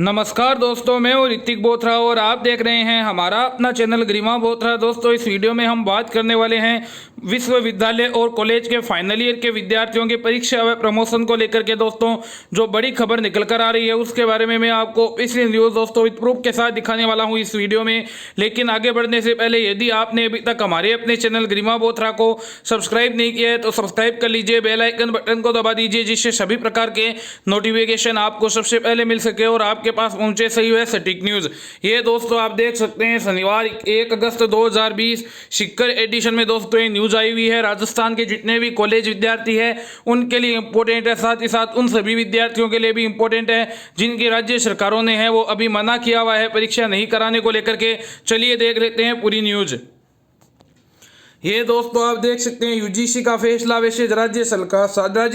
नमस्कार दोस्तों, मैं हूँ ऋतिक बोथरा और आप देख रहे हैं हमारा अपना चैनल गरिमा बोथरा। दोस्तों, इस वीडियो में हम बात करने वाले हैं विश्वविद्यालय और कॉलेज के फाइनल ईयर के विद्यार्थियों की परीक्षा व प्रमोशन को लेकर के दोस्तों जो बड़ी खबर निकल कर आ रही है उसके बारे में मैं आपको पिछली न्यूज़ दोस्तों विद प्रूफ के साथ दिखाने वाला हूँ इस वीडियो में। लेकिन आगे बढ़ने से पहले यदि आपने अभी तक हमारे अपने चैनल गरिमा बोथरा को सब्सक्राइब नहीं किया है तो सब्सक्राइब कर लीजिए, बेल आइकन बटन को दबा दीजिए जिससे सभी प्रकार के नोटिफिकेशन आपको सबसे पहले मिल सके और आपके पास पहुंचे सही हुए सटीक न्यूज़। ये दोस्तों आप देख सकते हैं शनिवार 1 अगस्त 2020 शिक्कर एडिशन में दोस्तों ये न्यूज़ आई हुई है। राजस्थान के जितने भी कॉलेज विद्यार्थी हैं उनके लिए इंपॉर्टेंट है, साथ ही साथ उन सभी विद्यार्थियों के लिए भी इंपॉर्टेंट है जिनकी राज्य सरकारों ने है वो अभी मना किया हुआ है परीक्षा नहीं कराने को लेकर के। चलिए देख लेते हैं पूरी न्यूज़। ये दोस्तों आप देख सकते हैं यूजीसी का फैसला वैसे राज्य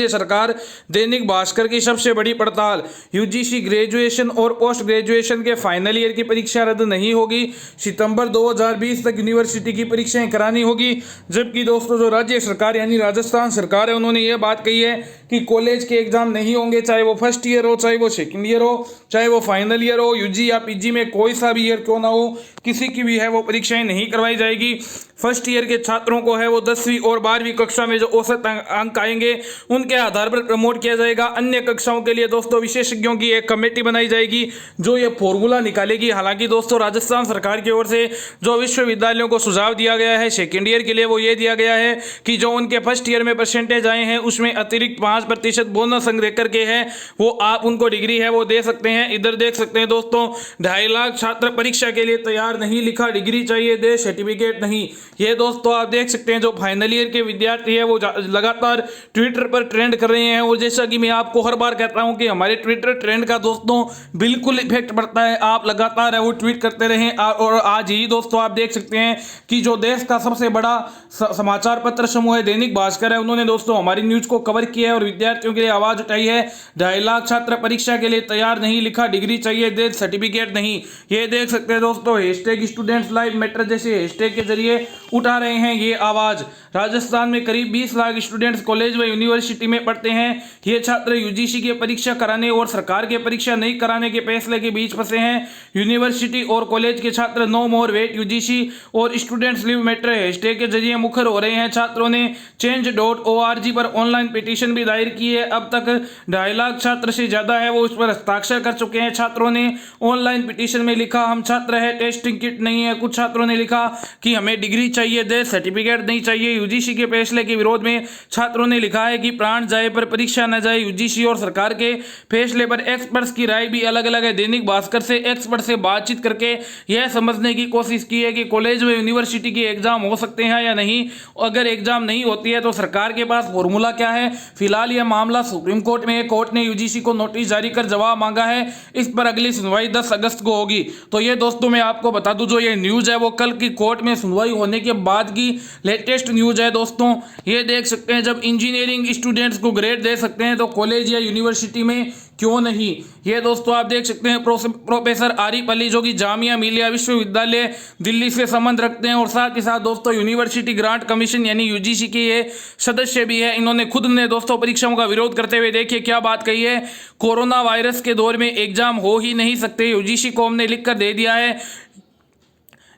सरकार दैनिक भास्कर की सबसे बड़ी पड़ताल। यूजीसी ग्रेजुएशन और पोस्ट ग्रेजुएशन के फाइनल ईयर की परीक्षा रद्द नहीं होगी, सितंबर 2020 तक यूनिवर्सिटी की परीक्षाएं करानी होगी। जबकि दोस्तों जो राज्य सरकार यानी राजस्थान सरकार है उन्होंने ये बात कही है कि कॉलेज के एग्जाम नहीं होंगे, चाहे वो फर्स्ट ईयर हो, चाहे वो सेकेंड ईयर हो, चाहे वो फाइनल ईयर हो, यूजी या पीजी में कोई सा भी ईयर क्यों ना हो, किसी की भी है वो परीक्षाएं नहीं करवाई जाएगी। फर्स्ट ईयर के छात्रों को है वो 10वीं और 12वीं कक्षा में जो औसत अंक आएंगे उनके आधार पर प्रमोट किया जाएगा। अन्य कक्षाओं के लिए दोस्तों विशेषज्ञों की एक कमेटी बनाई जाएगी जो ये फॉर्मूला निकालेगी। हालांकि दोस्तों राजस्थान सरकार की ओर से जो विश्वविद्यालयों को सुझाव दिया गया है सेकेंड ईयर के लिए वो ये दिया गया है कि जो उनके फर्स्ट ईयर में परसेंटेज आए हैं उसमें अतिरिक्त 5% बोनस संग्रह करके है वो आप उनको डिग्री है वो दे सकते हैं। इधर देख सकते हैं दोस्तों 2.5 लाख छात्र परीक्षा के लिए तैयार नहीं, लिखा डिग्री चाहिए दे सर्टिफिकेट नहीं। ये दोस्तों आप देख सकते हैं जो फाइनल ईयर के विद्यार्थी है वो लगातार ट्विटर पर ट्रेंड कर रहे हैं और जैसा कि मैं आपको हर बार कहता हूं कि हमारे ट्विटर ट्रेंड का दोस्तों बिल्कुल इफेक्ट पड़ता है। आप लगातार है वो ट्वीट करते रहें और आज ही दोस्तों आप देख सकते हैं कि जो देश का सबसे बड़ा समाचार पत्र समूह है दैनिक भास्कर है उन्होंने दोस्तों हमारी न्यूज को कवर किया है और विद्यार्थियों के लिए आवाज उठाई है। 2.5 लाख छात्र परीक्षा के लिए तैयार नहीं, लिखा डिग्री चाहिए दे सर्टिफिकेट नहीं। ये देख सकते हैं दोस्तों हैशटैग स्टूडेंट्स लाइव मैटर जैसे हैशटैग के जरिए उठा रहे हैं ये आवाज। राजस्थान में करीब 20 लाख स्टूडेंट्स कॉलेज व यूनिवर्सिटी में पढ़ते हैं। ये छात्र यूजीसी की परीक्षा कराने और सरकार की परीक्षा नहीं कराने के फैसले के बीच फंसे हैं। यूनिवर्सिटी और कॉलेज के छात्र नो मोर वेट यूजीसी और स्टूडेंट्स लिव मैटर हैशटैग के जरिए मुखर हो रहे हैं। छात्रों ने change.org पर ऑनलाइन पिटीशन भी दायर की है। अब तक 2.5 लाख छात्र से ज्यादा है वो उस पर हस्ताक्षर कर चुके हैं। छात्रों ने ऑनलाइन पिटीशन में लिखा हम छात्र है, टेस्टिंग किट नहीं है। कुछ छात्रों ने लिखा कि हमें डिग्री चाहिए दे सर्टिफिकेट नहीं चाहिए। यूजीसी के फैसले के विरोध में छात्रों ने लिखा है कि प्राण जाए पर परीक्षा न जाए। यूजीसी और सरकार के फैसले पर एक्सपर्ट्स की राय भी अलग अलग है। दैनिक भास्कर से एक्सपर्ट से बातचीत करके यह समझने की कोशिश की है कि कॉलेज व यूनिवर्सिटी के एग्जाम हो सकते हैं या नहीं। अगर एग्जाम नहीं होती है तो सरकार के पास फॉर्मूला क्या है। फिलहाल यह मामला सुप्रीम कोर्ट में है। कोर्ट ने यूजीसी को नोटिस जारी कर जवाब मांगा है। इस पर अगली सुनवाई 10 अगस्त को होगी। तो ये दोस्तों मैं आपको बता दूं जो ये न्यूज है वो कल की कोर्ट में सुनवाई होने के बाद की लेटेस्ट न्यूज है दोस्तों। ये देख सकते हैं जब इंजीनियरिंग स्टूडेंट्स को ग्रेड दे सकते हैं तो कॉलेज या यूनिवर्सिटी में क्यों नहीं। ये दोस्तों आप देख सकते हैं प्रोफेसर आरिफ अली जो कि जामिया मिलिया विश्वविद्यालय दिल्ली से संबंध रखते हैं और साथ ही साथ दोस्तों यूनिवर्सिटी ग्रांट कमीशन यानी यूजीसी के ये सदस्य भी है। इन्होंने खुद ने दोस्तों परीक्षाओं का विरोध करते हुए देखिए क्या बात कही है। कोरोना वायरस के दौर में एग्जाम हो ही नहीं सकते, यूजीसी को हमने लिखकर दे दिया है।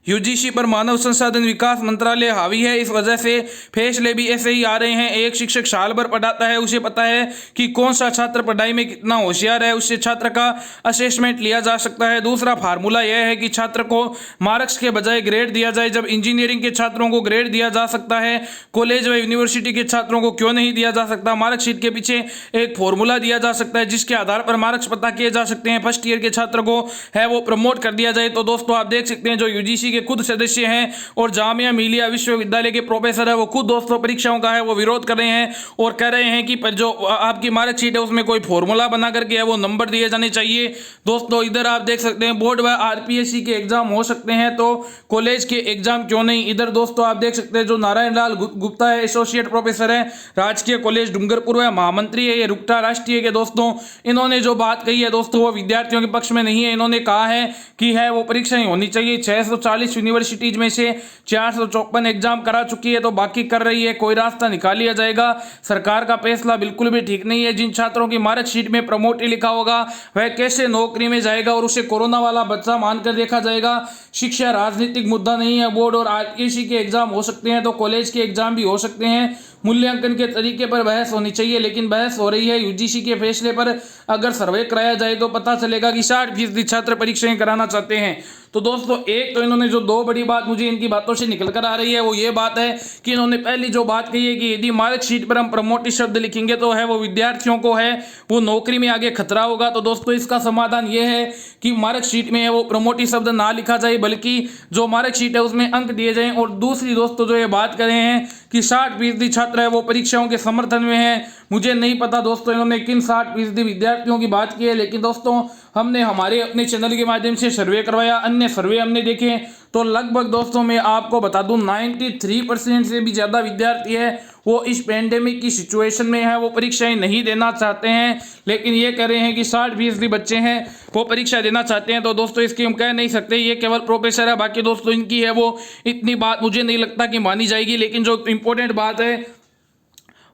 यूजीसी पर मानव संसाधन विकास मंत्रालय हावी है, इस वजह से फैसले भी ऐसे ही आ रहे हैं। एक शिक्षक साल भर पढ़ाता है, उसे पता है कि कौन सा छात्र पढ़ाई में कितना होशियार है, उससे छात्र का असेसमेंट लिया जा सकता है। दूसरा फार्मूला यह है कि छात्र को मार्क्स के बजाय ग्रेड दिया जाए। जब इंजीनियरिंग के छात्रों को ग्रेड दिया जा सकता है, कॉलेज व यूनिवर्सिटी के छात्रों को क्यों नहीं दिया जा सकता। मार्कशीट के पीछे एक फॉर्मूला दिया जा सकता है जिसके आधार पर मार्क्स पता किए जा सकते हैं। फर्स्ट ईयर के छात्र को है वो प्रमोट कर दिया जाए। तो दोस्तों आप देख सकते हैं जो यूजीसी खुद सदस्य हैं और जामिया मिलिया विश्वविद्यालय के प्रोफेसर है वो खुद दोस्तों परीक्षाओं का है वो विरोध कर रहे हैं और कह रहे हैं कि पर जो आपकी मार्कशीट है उसमें कोई फॉर्मूला बना करके है वो नंबर दिए जाने चाहिए। दोस्तों इधर आप देख सकते हैं बोर्ड व आरपीएससी के एग्जाम हो सकते हैं तो कॉलेज के एग्जाम क्यों नहीं। इधर दोस्तों आप देख सकते हैं जो नारायण लाल गुप्ता है एसोसिएट प्रोफेसर है राजकीय कॉलेज डूंगरपुर है, महामंत्री है ये रुकटा राष्ट्रीय के दोस्तों। इन्होंने जो बात कही है दोस्तों वो विद्यार्थियों के पक्ष में नहीं है। इन्होंने कहा है कि है वो परीक्षाएं होनी चाहिए। 640 44 यूनिवर्सिटीज में से 454 एग्जाम करा चुकी है, तो बाकी कर रही है, कोई रास्ता निकाल लिया जाएगा। सरकार का फैसला बिल्कुल भी ठीक नहीं है। जिन छात्रों की मार्कशीट में प्रमोट लिखा होगा वह कैसे नौकरी में जाएगा और उसे कोरोना वाला बच्चा मानकर देखा जाएगा। शिक्षा राजनीतिक मुद्दा नहीं है। बोर्ड और आरटीसी के एग्जाम हो सकते हैं तो कॉलेज के एग्जाम भी हो सकते हैं। मूल्यांकन के तरीके पर बहस होनी चाहिए, लेकिन बहस हो रही है यूजीसी के फैसले पर। अगर सर्वे कराया जाए तो पता चलेगा कि 60% छात्र परीक्षाएं कराना चाहते हैं। तो दोस्तों, एक तो इन्होंने जो दो बड़ी बात मुझे इनकी बातों से निकल कर आ रही है वो ये बात है कि इन्होंने पहली जो बात कही है कि यदि मार्कशीट पर हम प्रमोटी शब्द लिखेंगे तो है वो विद्यार्थियों को है वो नौकरी में आगे खतरा होगा। तो दोस्तों, इसका समाधान ये है कि मार्कशीट में है वो प्रमोटी शब्द ना लिखा जाए, बल्कि जो मार्कशीट है उसमें अंक दिए जाएं। और दूसरी दोस्तों जो ये बात कर रहे हैं कि 60% छात्र है वो परीक्षाओं के समर्थन में है, मुझे नहीं पता दोस्तों इन्होंने किन 60% विद्यार्थियों की बात की है, लेकिन दोस्तों हमने हमारे अपने चैनल के माध्यम से सर्वे करवाया, अन्य सर्वे हमने देखे तो लगभग दोस्तों मैं आपको बता दूं 93% से भी ज़्यादा विद्यार्थी है वो इस पेंडेमिक की सिचुएशन में है वो परीक्षाएं नहीं देना चाहते हैं, लेकिन ये कह रहे हैं कि 60% बच्चे हैं वो परीक्षा देना चाहते हैं। तो दोस्तों, इसकी हम कह नहीं सकते, ये केवल प्रोफेसर है। बाकी दोस्तों इनकी है वो इतनी बात मुझे नहीं लगता कि मानी जाएगी। लेकिन जो इंपॉर्टेंट बात है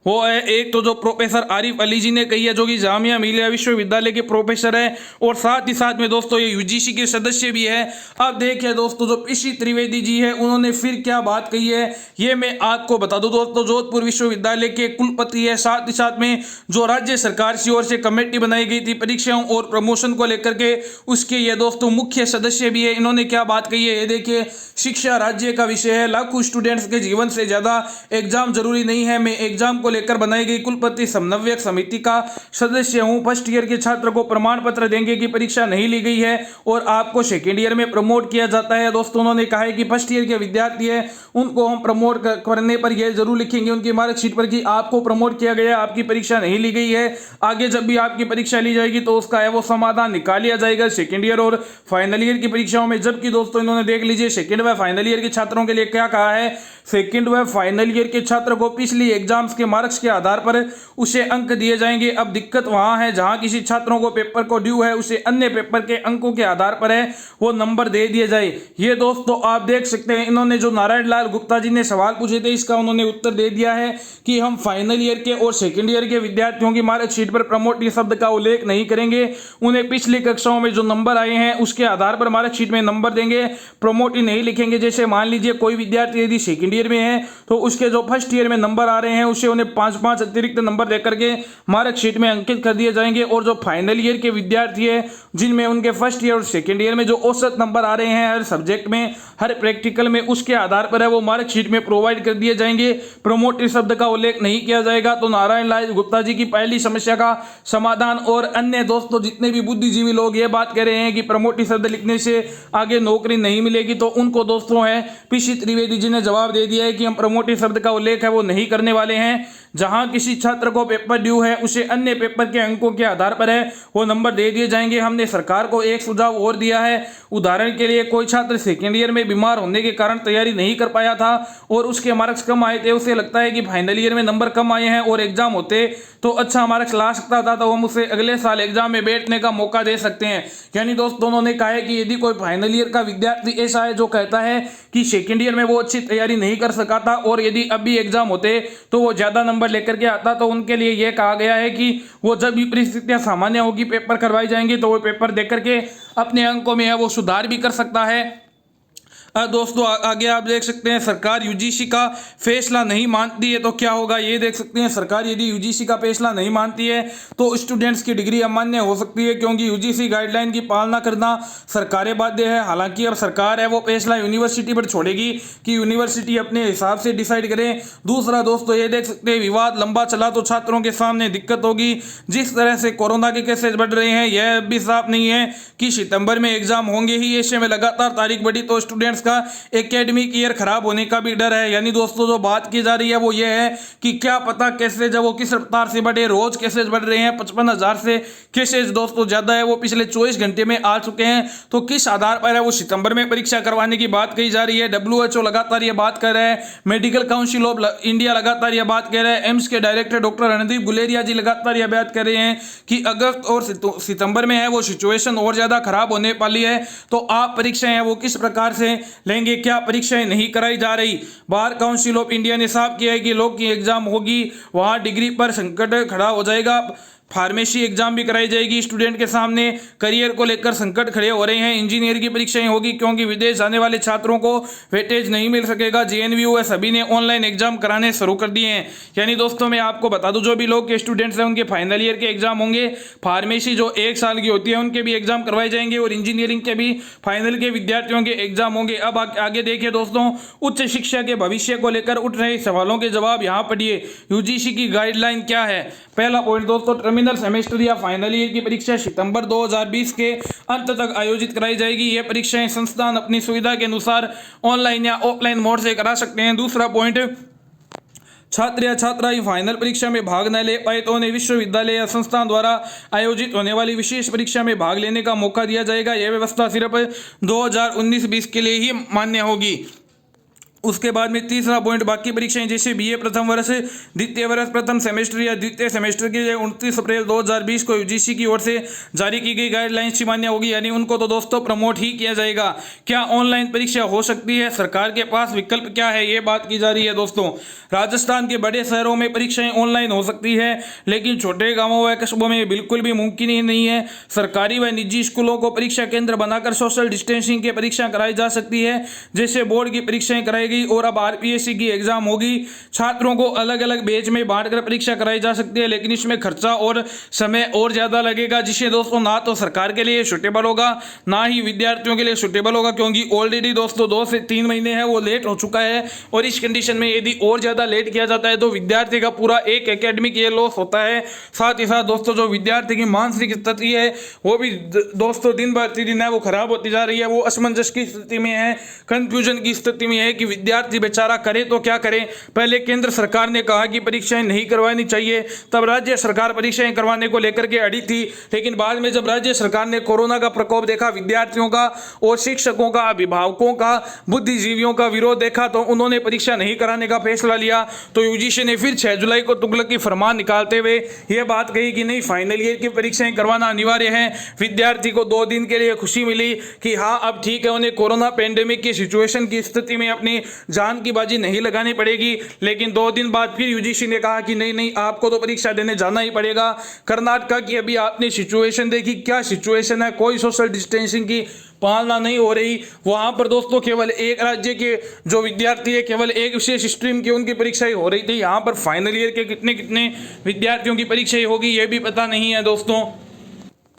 वो है एक तो जो प्रोफेसर आरिफ अली जी ने कही है, जो कि जामिया मिलिया विश्वविद्यालय के प्रोफेसर है और साथ ही साथ में दोस्तों ये यूजीसी के सदस्य भी है। अब देखिए दोस्तों, जो पीसी त्रिवेदी जी है उन्होंने फिर क्या बात कही है ये मैं आपको बता दूं। दोस्तों, जोधपुर विश्वविद्यालय के कुलपति है, साथ ही साथ में जो राज्य सरकार की ओर से कमेटी बनाई गई थी परीक्षाओं और प्रमोशन को लेकर के, उसके ये दोस्तों मुख्य सदस्य भी है। इन्होंने क्या बात कही है ये देखिए, शिक्षा राज्य का विषय है, लाखों स्टूडेंट्स के जीवन से ज्यादा एग्जाम जरूरी नहीं है। मैं एग्जाम को लेकर बनाई गई कुलपति समन्वयक समिति का सदस्य हूं। फर्स्ट ईयर के छात्र को प्रमाण पत्र देंगे कि परीक्षा नहीं ली गई है और आपको सेकेंड ईयर में प्रमोट किया जाता है। दोस्तों, उन्होंने कहा है कि फर्स्ट ईयर के विद्यार्थी है उनको हम प्रमोट करने पर यह जरूर लिखेंगे उनकी मार्कशीट पर कि आपको प्रमोट किया गया, आपकी परीक्षा नहीं ली गई है। आगे जब भी आपकी परीक्षा ली जाएगी तो उसका है वो समाधान निकाल लिया जाएगा सेकेंड ईयर और फाइनल ईयर की परीक्षाओं में। जबकि दोस्तों इन्होंने देख लीजिए सेकेंड व फाइनल ईयर के छात्रों के लिए क्या कहा है। सेकेंड व फाइनल ईयर के छात्र को पिछली एग्जाम्स के मार्क्स के आधार पर उसे अंक दिए जाएंगे। अब दिक्कत वहां है जहां किसी छात्रों को पेपर को ड्यू है उसे अन्य पेपर के अंकों के आधार पर है वो नंबर दे दिए जाए। ये दोस्तों आप देख सकते हैं, इन्होंने जो नारायण लाल गुप्ता जी ने सवाल पूछे थे इसका उन्होंने उत्तर दे दिया है कि हम फाइनल ईयर के और सेकेंड ईयर के विद्यार्थियों की मार्कशीट पर प्रमोटी शब्द का उल्लेख नहीं करेंगे। उन्हें पिछली कक्षाओं में जो नंबर आए हैं उसके आधार पर मार्कशीट में नंबर देंगे, प्रमोटी नहीं लिखेंगे। जैसे मान लीजिए कोई विद्यार्थी यदि सेकेंड ईयर में है तो उसके जो फर्स्ट ईयर में नंबर आ रहे हैं उसे उन्हें 5-5 अतिरिक्त नंबर देकर के मार्कशीट में अंकित कर दिए जाएंगे। और जो फाइनल ईयर के विद्यार्थी है जिनमें उनके फर्स्ट ईयर और सेकेंड ईयर में जो औसत नंबर आ रहे हैं हर सब्जेक्ट में हर प्रैक्टिकल में, उसके आधार पर है वो मार्कशीट में प्रोवाइड कर दिए जाएंगे। प्रमोटी शब्द का उल्लेख नहीं किया जाएगा। तो नारायण लाल गुप्ता जी की पहली समस्या का समाधान। और अन्य दोस्तों जितने भी बुद्धिजीवी लोग ये बात कह रहे हैं कि प्रमोटी शब्द लिखने से आगे नौकरी नहीं मिलेगी, तो उनको दोस्तों है पीसी त्रिवेदी जी ने जवाब दे दिया है कि हम प्रमोटी शब्द का उल्लेख है वो नहीं करने वाले हैं। जहां किसी छात्र को पेपर ड्यू है उसे अन्य पेपर के अंकों के आधार पर है वो नंबर दे दिए जाएंगे। हमने सरकार को एक सुझाव और दिया है। उदाहरण के लिए कोई छात्र सेकेंड ईयर में बीमार होने के कारण तैयारी नहीं कर पाया था और उसके मार्क्स कम आए थे, उसे लगता है कि फाइनल ईयर में नंबर कम आए हैं और एग्जाम होते तो अच्छा मार्क्स ला सकता था, तो हम उसे अगले साल एग्जाम में बैठने का मौका दे सकते हैं। यानी दोस्तों उन्होंने कहा है कि यदि कोई फाइनल ईयर का विद्यार्थी ऐसा है जो कहता है कि सेकेंड ईयर में वो अच्छी तैयारी नहीं कर सका था और यदि अब भी एग्जाम होते तो वो ज्यादा नंबर लेकर के आता, तो उनके लिए यह कहा गया है कि वो जब भी परिस्थितियां सामान्य होगी पेपर करवाई जाएंगी तो वो पेपर देकर के अपने अंकों में है वो सुधार भी कर सकता है। दोस्तों आगे आप देख सकते हैं सरकार यूजीसी का फैसला नहीं मानती है तो क्या होगा ये देख सकते हैं। सरकार यदि यूजीसी का फैसला नहीं मानती है तो स्टूडेंट्स की डिग्री अमान्य हो सकती है, क्योंकि यूजीसी गाइडलाइन की पालना करना सरकारें बाध्य है। हालांकि अब सरकार है वो फैसला यूनिवर्सिटी पर छोड़ेगी कि यूनिवर्सिटी अपने हिसाब से डिसाइड करें। दूसरा दोस्तों ये देख सकते हैं विवाद लंबा चला तो छात्रों के सामने दिक्कत होगी। जिस तरह से कोरोना के केसेज बढ़ रहे हैं यह भी साफ नहीं है कि सितंबर में एग्जाम होंगे ही। ऐसे में लगातार तारीख बढ़ी तो स्टूडेंट्स का एकेडमिक ईयर खराब होने का भी डर है। यानी दोस्तों जो बात की जा रही है वो ये है कि क्या पता केसेज जब वो किस रफ्तार से बढ़े, रोज केसेज बढ़ रहे हैं, 55,000 से केसेज दोस्तों ज्यादा है वो पिछले 24 घंटे में आ चुके हैं। तो किस आधार पर है वो सितंबर में परीक्षा करवाने की बात कही जा रही है। WHO लगातार ये बात कर रहा है, मेडिकल काउंसिल ऑफ इंडिया लगातार ये बात कह रहा है, एम्स के डायरेक्टर डॉक्टर रणदीप गुलेरिया जी लगातार यह बात कर रहे हैं कि अगस्त और सितंबर में है वो सिचुएशन और ज्यादा खराब होने वाली है। तो आप परीक्षाएं वो किस प्रकार से लेंगे, क्या परीक्षाएं नहीं कराई जा रही। बार काउंसिल ऑफ इंडिया ने साफ किया है कि लोग की एग्जाम होगी वहां डिग्री पर संकट खड़ा हो जाएगा। फार्मेसी एग्जाम भी कराई जाएगी। स्टूडेंट के सामने करियर को लेकर संकट खड़े हो रहे हैं। इंजीनियर की परीक्षाएं होगी क्योंकि विदेश जाने वाले छात्रों को वेटेज नहीं मिल सकेगा। जेएनयू सभी ने ऑनलाइन एग्जाम कराने शुरू कर दिए हैं। यानी दोस्तों मैं आपको बता दूं, जो भी लोग के स्टूडेंट्स हैं उनके फाइनल ईयर के एग्जाम होंगे। फार्मेसी जो 1 साल की होती है उनके भी एग्जाम करवाए जाएंगे और इंजीनियरिंग के भी फाइनल के विद्यार्थियों के एग्जाम होंगे। अब आगे देखिए दोस्तों, उच्च शिक्षा के भविष्य को लेकर उठ रहे सवालों के जवाब यहाँ पढ़िए। यूजीसी की गाइडलाइन क्या है। पहला पॉइंट दोस्तों, टर्मिनल सेमेस्टर या फाइनल ईयर की परीक्षा सितंबर 2020 के अंत तक आयोजित कराई जाएगी। ये परीक्षाएं संस्थान अपनी सुविधा के अनुसार ऑनलाइन या ऑफलाइन मोड से करा सकते हैं। दूसरा पॉइंट, छात्र या छात्रा फाइनल परीक्षा में भाग न ले पाए तो उन्हें विश्वविद्यालय या संस्थान द्वारा आयोजित होने वाली विशेष परीक्षा में भाग लेने का मौका दिया जाएगा। यह व्यवस्था सिर्फ 2019-20 के लिए ही मान्य होगी। उसके बाद में तीसरा पॉइंट, बाकी परीक्षाएं जैसे बीए प्रथम वर्ष, द्वितीय वर्ष, प्रथम सेमेस्टर या द्वितीय सेमेस्टर के लिए 29 अप्रैल 2020 को यूजीसी की ओर से जारी की गई गाइडलाइंस ही मान्य होगी। यानी उनको तो दोस्तों प्रमोट ही किया जाएगा। क्या ऑनलाइन परीक्षा हो सकती है, सरकार के पास विकल्प क्या है, ये बात की जा रही है दोस्तों। राजस्थान के बड़े शहरों में परीक्षाएं ऑनलाइन हो सकती है, लेकिन छोटे गाँवों व कस्बों में बिल्कुल भी मुमकिन ही नहीं है। सरकारी व निजी स्कूलों को परीक्षा केंद्र बनाकर सोशल डिस्टेंसिंग की परीक्षा कराई जा सकती है, जैसे बोर्ड की परीक्षाएं कराई और अब आरपीएससी की एग्जाम होगी। छात्रों को अलग अलग बैच में बांटकर परीक्षा कराई जा सकती है, लेकिन इसमें खर्चा और समय और ज्यादा लगेगा, जिससे दोस्तों ना तो सरकार के लिए सुटेबल होगा ना ही विद्यार्थियों के लिए सुटेबल होगा, क्योंकि ऑलरेडी दोस्तों 2 से 3 महीने है वो लेट हो चुका है। और इस कंडीशन में यदि और ज्यादा लेट किया जाता है तो विद्यार्थी का पूरा एक एकेडमिक ईयर लॉस होता है। साथ ही साथ दोस्तों जो विद्यार्थी की मानसिक स्थिति है वो भी दोस्तों दिन प्रतिदिन है वो खराब होती जा रही है। वो असमंजस की स्थिति में है, कंफ्यूजन की स्थिति में है कि विद्यार्थी बेचारा करे तो क्या करे। पहले केंद्र सरकार ने कहा कि परीक्षाएं नहीं करवानी चाहिए, तब राज्य सरकार परीक्षाएं करवाने को लेकर के अड़ी थी, लेकिन बाद में जब राज्य सरकार ने कोरोना का प्रकोप देखा, विद्यार्थियों का और शिक्षकों का, अभिभावकों का, बुद्धिजीवियों का विरोध देखा, तो उन्होंने परीक्षा नहीं कराने का फैसला लिया। तो यूजीसी ने फिर 6 जुलाई को तुगलक की फरमान निकालते हुए यह बात कही कि नहीं, फाइनल ईयर की परीक्षाएं करवाना अनिवार्य है। विद्यार्थी को 2 दिन के लिए खुशी मिली कि हाँ अब ठीक है, उन्हें कोरोना पेंडेमिक की सिचुएशन की स्थिति में अपनी जान की बाजी नहीं लगानी पड़ेगी। लेकिन 2 दिन बाद फिर यूजीसी ने कहा कि नहीं आपको तो परीक्षा देने जाना ही पड़ेगा। कर्नाटक की अभी आपने सिचुएशन देखी, क्या सिचुएशन है, कोई सोशल डिस्टेंसिंग की पालना नहीं हो रही। वहां पर दोस्तों केवल एक राज्य के जो विद्यार्थी है, केवल एक विशेष स्ट्रीम की उनकी परीक्षाएं हो रही थी। यहाँ पर फाइनल ईयर के कितने कितने विद्यार्थियों की परीक्षाएं होगी ये भी पता नहीं है दोस्तों।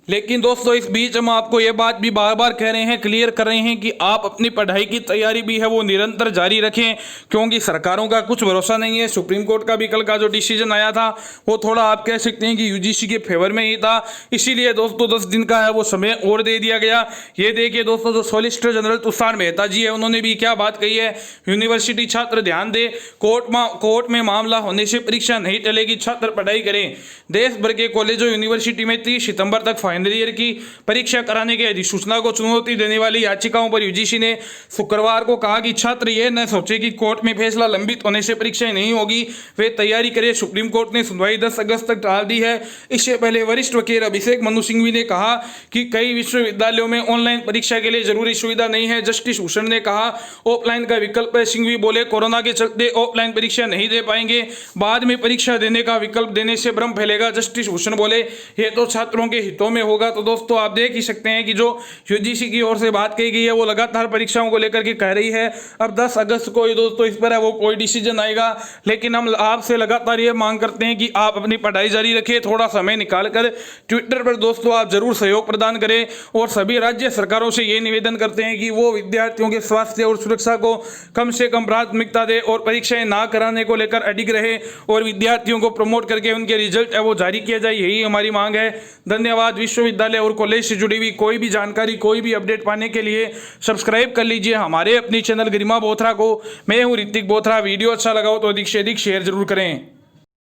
लेकिन दोस्तों इस बीच हम आपको ये बात भी बार बार कह रहे हैं, क्लियर कर रहे हैं कि आप अपनी पढ़ाई की तैयारी भी है वो निरंतर जारी रखें, क्योंकि सरकारों का कुछ भरोसा नहीं है। सुप्रीम कोर्ट का भी कल का जो डिसीजन आया था वो थोड़ा आप कह सकते हैं कि यूजीसी के फेवर में ही था, इसीलिए दोस्तों 10 दिन का है वो समय और दे दिया गया। ये देखिए दोस्तों, जो सॉलिसिटर जनरल तुषार मेहता जी है उन्होंने भी क्या बात कही है। यूनिवर्सिटी छात्र ध्यान दे, कोर्ट में मामला होने से परीक्षा नहीं टलेगी, छात्र पढ़ाई करें। देश भर के कॉलेज और यूनिवर्सिटी में 30 सितंबर तक फाइनल ईयर की परीक्षा कराने की अधिसूचना को चुनौती देने वाली याचिकाओं पर यूजीसी ने शुक्रवार को कहा कि छात्र यह न सोचे कि कोर्ट में फैसला लंबित होने से परीक्षाएं नहीं होगी, वे तैयारी करें। सुप्रीम कोर्ट ने सुनवाई 10 अगस्त तक टाल दी है। इससे पहले वरिष्ठ वकील अभिषेक मनु सिंघवी ने कहा कि कई विश्वविद्यालयों में ऑनलाइन परीक्षा के लिए जरूरी सुविधा नहीं है। जस्टिस भूषण ने कहा ऑफलाइन का विकल्प है। सिंघवी बोले कोरोना के चलते ऑफलाइन परीक्षा नहीं दे पाएंगे, बाद में परीक्षा देने का विकल्प देने से भ्रम फैलेगा। जस्टिस भूषण बोले ये तो छात्रों के हितों में होगा। तो दोस्तों आप देख ही सकते हैं कि जो यूजीसी की ओर से बात कही गई है वो लगातार परीक्षाओं को लेकर के कह रही है। अब 10 अगस्त को दोस्तों इस पर है वो कोई डिसीजन आएगा, लेकिन हम आपसे लगातार ये मांग करते हैं कि आप अपनी पढ़ाई जारी रखें। थोड़ा समय निकालकर ट्विटर पर दोस्तों आप जरूर सहयोग प्रदान करें, और सभी राज्य सरकारों से ये निवेदन करते हैं कि वो विद्यार्थियों के स्वास्थ्य और सुरक्षा को कम से कम प्राथमिकता दे और परीक्षाएं ना कराने को लेकर अडिग रहे, और विद्यार्थियों को प्रमोट करके उनके रिजल्ट है वो जारी किया जाए, यही हमारी मांग है। धन्यवाद। विश्वविद्यालय और कॉलेज से जुड़ी हुई कोई भी जानकारी, कोई भी अपडेट पाने के लिए सब्सक्राइब कर लीजिए हमारे अपनी चैनल गरिमा बोथरा को। मैं हूं ऋतिक बोथरा। वीडियो अच्छा लगा हो तो अधिक से अधिक शेयर जरूर करें।